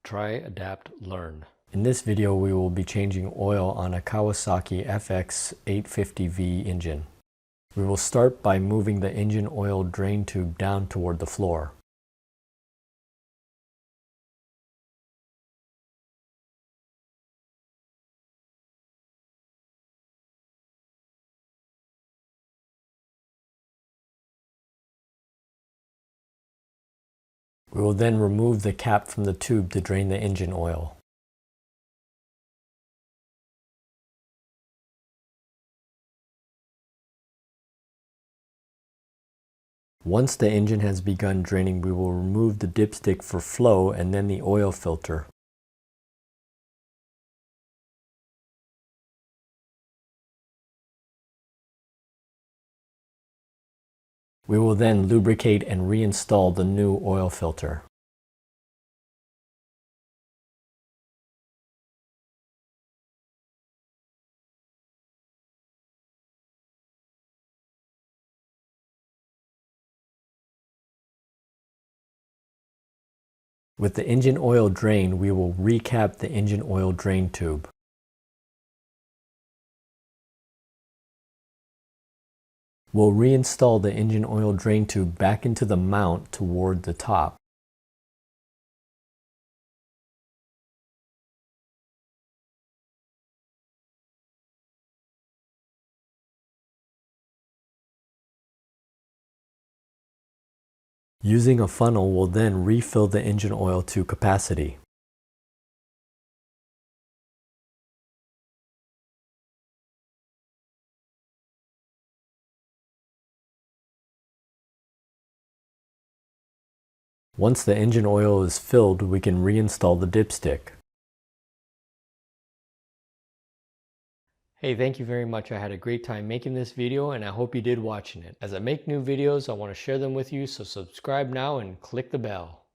Try, adapt, learn. In this video, we will be changing oil on a Kawasaki FX 850V engine. We will start by moving the engine oil drain tube down toward the floor. We will then remove the cap from the tube to drain the engine oil. Once the engine has begun draining, we will remove the dipstick for flow and then the oil filter. We will then lubricate and reinstall the new oil filter. With the engine oil drained, we will recap the engine oil drain tube. We'll reinstall the engine oil drain tube back into the mount toward the top. Using a funnel, we'll then refill the engine oil to capacity. Once the engine oil is filled, we can reinstall the dipstick. Hey, thank you very much. I had a great time making this video and I hope you did watching it. As I make new videos, I want to share them with you, so subscribe now and click the bell.